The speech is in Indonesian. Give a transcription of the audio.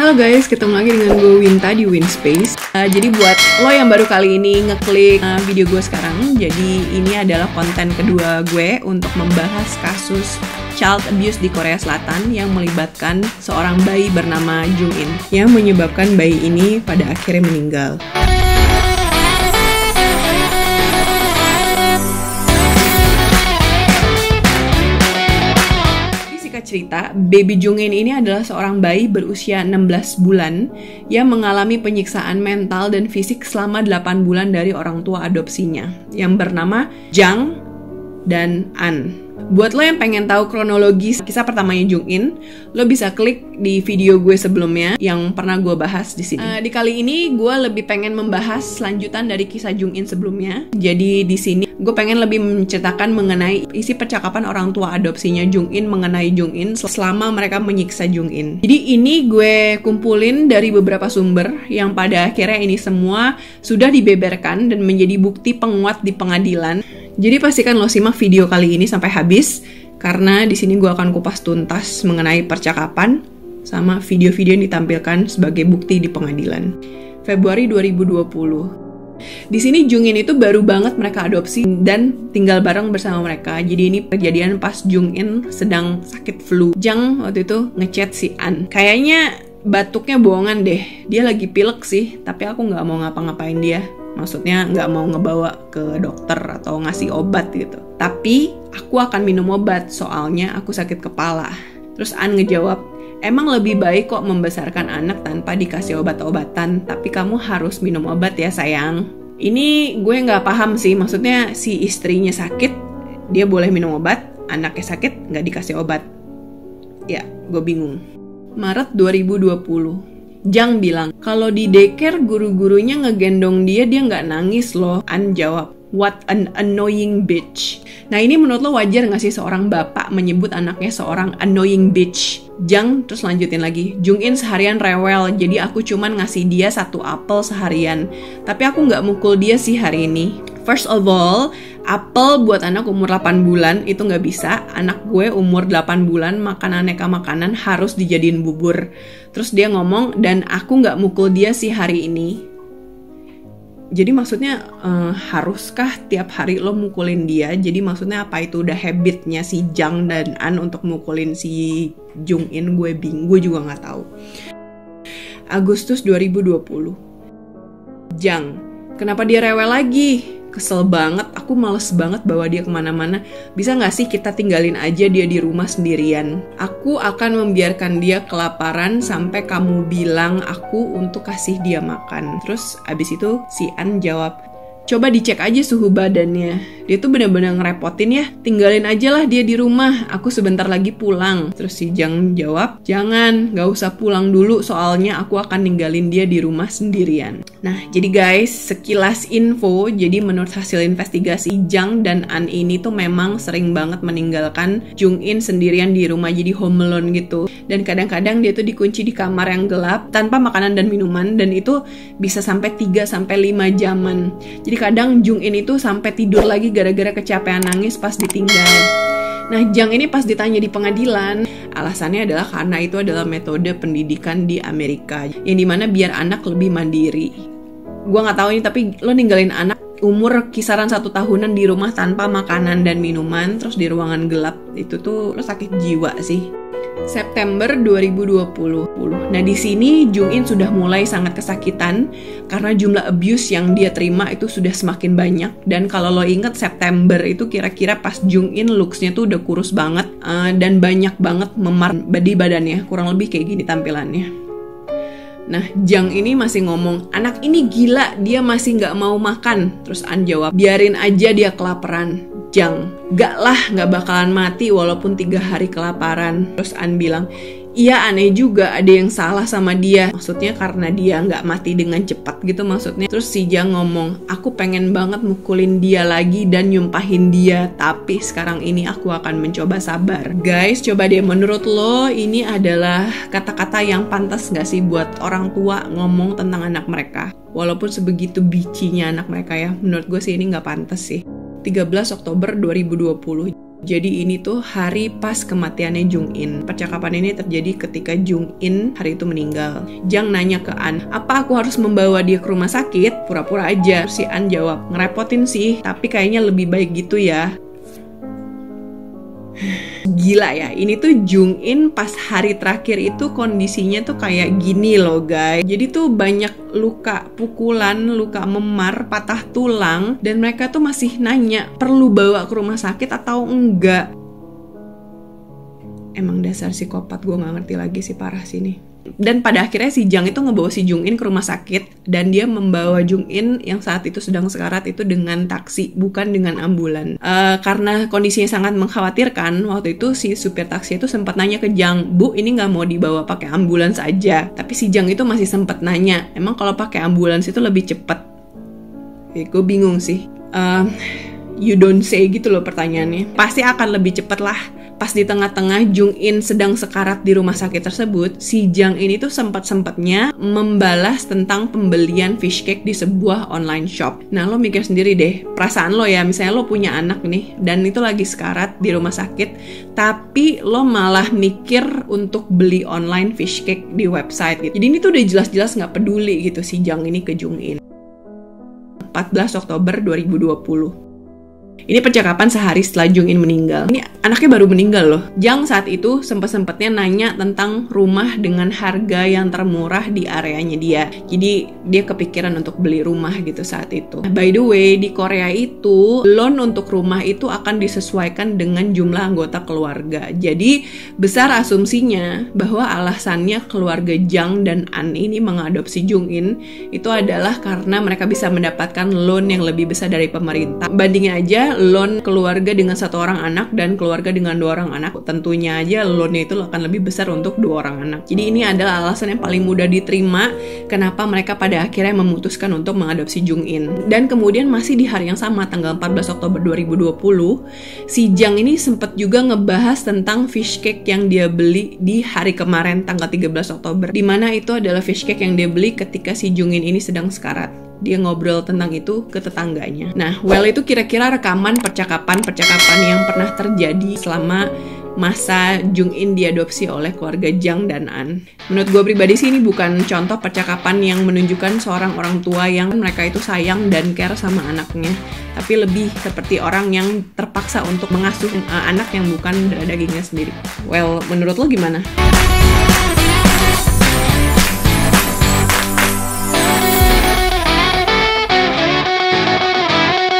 Halo guys, ketemu lagi dengan gue Winta di Winspace. Jadi buat lo yang baru kali ini ngeklik video gue sekarang, jadi ini adalah konten kedua gue untuk membahas kasus child abuse di Korea Selatan yang melibatkan seorang bayi bernama Jung In yang menyebabkan bayi ini pada akhirnya meninggal. Cerita, baby Jung In ini adalah seorang bayi berusia 16 bulan yang mengalami penyiksaan mental dan fisik selama 8 bulan dari orang tua adopsinya yang bernama Jang dan An. Buat lo yang pengen tahu kronologis kisah pertamanya Jung In, lo bisa klik di video gue sebelumnya yang pernah gue bahas di sini. Di kali ini gue lebih pengen membahas lanjutan dari kisah Jung In sebelumnya. Jadi di sini gue pengen lebih menceritakan mengenai isi percakapan orang tua adopsinya Jung In mengenai Jung In selama mereka menyiksa Jung In. Jadi ini gue kumpulin dari beberapa sumber yang pada akhirnya ini semua sudah dibeberkan dan menjadi bukti penguat di pengadilan. Jadi pastikan lo simak video kali ini sampai habis karena di sini gue akan kupas tuntas mengenai percakapan sama video-video yang ditampilkan sebagai bukti di pengadilan. Februari 2020. Di sini Jung In itu baru banget mereka adopsi dan tinggal bareng bersama mereka. Jadi ini kejadian pas Jung In sedang sakit flu. Jang waktu itu ngechat si An. Kayaknya batuknya bohongan deh. Dia lagi pilek sih, tapi aku nggak mau ngapa-ngapain dia. Maksudnya nggak mau ngebawa ke dokter atau ngasih obat gitu. Tapi aku akan minum obat soalnya aku sakit kepala. Terus An ngejawab, emang lebih baik kok membesarkan anak tanpa dikasih obat-obatan. Tapi kamu harus minum obat ya sayang. Ini gue nggak paham sih. Maksudnya si istrinya sakit, dia boleh minum obat. Anaknya sakit, nggak dikasih obat. Ya, gue bingung. Maret 2020. Jang bilang, kalau di daycare guru-gurunya ngegendong dia nggak nangis loh. An jawab, what an annoying bitch. Nah ini menurut lo wajar nggak sih seorang bapak menyebut anaknya seorang annoying bitch? Jang terus lanjutin lagi, Jung In seharian rewel, jadi aku cuman ngasih dia 1 apel seharian. Tapi aku nggak mukul dia sih hari ini. First of all, apel buat anak umur 8 bulan itu nggak bisa. Anak gue umur 8 bulan makan aneka makanan harus dijadiin bubur. Terus dia ngomong, dan aku nggak mukul dia sih hari ini. Jadi maksudnya haruskah tiap hari lo mukulin dia? Jadi maksudnya apa itu udah habitnya si Jang dan An untuk mukulin si Jung In? Gue bingung, gue juga nggak tahu. Agustus 2020. Jang, kenapa dia rewel lagi? Kesel banget, aku males banget bawa dia kemana-mana. Bisa gak sih kita tinggalin aja dia di rumah sendirian? Aku akan membiarkan dia kelaparan sampai kamu bilang aku untuk kasih dia makan. Terus abis itu si An jawab, coba dicek aja suhu badannya. Dia tuh bener-bener ngerepotin ya. Tinggalin aja lah dia di rumah. Aku sebentar lagi pulang. Terus si Jang jawab, jangan, gak usah pulang dulu. Soalnya aku akan ninggalin dia di rumah sendirian. Nah, jadi guys, sekilas info. Jadi menurut hasil investigasi, Jang dan An ini tuh memang sering banget meninggalkan Jung In sendirian di rumah. Jadi home alone gitu. Dan kadang-kadang dia tuh dikunci di kamar yang gelap tanpa makanan dan minuman. Dan itu bisa sampai 3-5 jaman. Jadi kadang Jung In itu sampai tidur lagi gara-gara kecapean nangis pas ditinggal. Nah, Jang ini pas ditanya di pengadilan, alasannya adalah karena itu adalah metode pendidikan di Amerika, yang dimana biar anak lebih mandiri. Gua nggak tahu ini, tapi lo ninggalin anak umur kisaran 1 tahunan di rumah tanpa makanan dan minuman, terus di ruangan gelap, itu tuh lo sakit jiwa sih. September 2020. Nah di sini Jung In sudah mulai sangat kesakitan karena jumlah abuse yang dia terima itu sudah semakin banyak. Dan kalau lo inget September itu kira-kira pas Jung In looks-nya tuh udah kurus banget dan banyak banget memar di badannya, kurang lebih kayak gini tampilannya. Nah, Jang ini masih ngomong, anak ini gila, dia masih gak mau makan. Terus An jawab, biarin aja dia kelaparan. Jang, gak lah, gak bakalan mati walaupun 3 hari kelaparan. Terus An bilang, iya aneh juga ada yang salah sama dia. Maksudnya karena dia gak mati dengan cepat gitu maksudnya. Terus si Jang ngomong, aku pengen banget mukulin dia lagi dan nyumpahin dia. Tapi sekarang ini aku akan mencoba sabar. Guys, coba deh menurut lo ini adalah kata-kata yang pantas gak sih buat orang tua ngomong tentang anak mereka? Walaupun sebegitu bicinya anak mereka ya. Menurut gue sih ini gak pantas sih. 13 Oktober 2020. Jadi ini tuh hari pas kematiannya Jung In. Percakapan ini terjadi ketika Jung In hari itu meninggal. Jang nanya ke An, apa aku harus membawa dia ke rumah sakit? Pura-pura aja. Si An jawab, ngerepotin sih, tapi kayaknya lebih baik gitu ya. Gila ya, ini tuh Jung In pas hari terakhir itu kondisinya tuh kayak gini loh guys. Jadi tuh banyak luka pukulan, luka memar, patah tulang, dan mereka tuh masih nanya perlu bawa ke rumah sakit atau enggak. Emang dasar psikopat, gue gak ngerti lagi sih, parah sih nih. Dan pada akhirnya si Jang itu ngebawa si Jung In ke rumah sakit, dan dia membawa Jung In yang saat itu sedang sekarat itu dengan taksi, bukan dengan ambulan. Karena kondisinya sangat mengkhawatirkan, waktu itu si supir taksi itu sempat nanya ke Jang, Bu, ini nggak mau dibawa pakai ambulans aja? Tapi si Jang itu masih sempat nanya, emang kalau pakai ambulans itu lebih cepet? Gue bingung sih. You don't say gitu loh pertanyaannya. Pasti akan lebih cepet lah. Pas di tengah-tengah Jung In sedang sekarat di rumah sakit tersebut, si Jang ini tuh sempat-sempatnya membalas tentang pembelian fish cake di sebuah online shop. Nah, lo mikir sendiri deh, perasaan lo ya, misalnya lo punya anak nih, dan itu lagi sekarat di rumah sakit, tapi lo malah mikir untuk beli online fish cake di website gitu. Jadi ini tuh udah jelas-jelas nggak peduli gitu si Jang ini ke Jung In. 14 Oktober 2020. Ini percakapan sehari setelah Jung In meninggal. Ini anaknya baru meninggal loh. Jang saat itu sempat-sempatnya nanya tentang rumah dengan harga yang termurah di areanya dia. Jadi dia kepikiran untuk beli rumah gitu saat itu. By the way, di Korea itu loan untuk rumah itu akan disesuaikan dengan jumlah anggota keluarga. Jadi besar asumsinya bahwa alasannya keluarga Jang dan An ini mengadopsi Jung In itu adalah karena mereka bisa mendapatkan loan yang lebih besar dari pemerintah. Bandingin aja loan keluarga dengan 1 orang anak dan keluarga dengan 2 orang anak, tentunya aja loannya itu akan lebih besar untuk 2 orang anak. Jadi ini adalah alasan yang paling mudah diterima kenapa mereka pada akhirnya memutuskan untuk mengadopsi Jung In. Dan kemudian masih di hari yang sama, tanggal 14 Oktober 2020, si Jang ini sempat juga ngebahas tentang fish cake yang dia beli di hari kemarin, tanggal 13 Oktober, dimana itu adalah fish cake yang dia beli ketika si Jung In ini sedang sekarat. Dia ngobrol tentang itu ke tetangganya. Nah, well itu kira-kira rekaman percakapan yang pernah terjadi selama masa Jung In diadopsi oleh keluarga Jang dan An. Menurut gue pribadi sih ini bukan contoh percakapan yang menunjukkan seorang orang tua yang mereka itu sayang dan care sama anaknya, tapi lebih seperti orang yang terpaksa untuk mengasuh anak yang bukan darah dagingnya sendiri. Well, menurut lo gimana?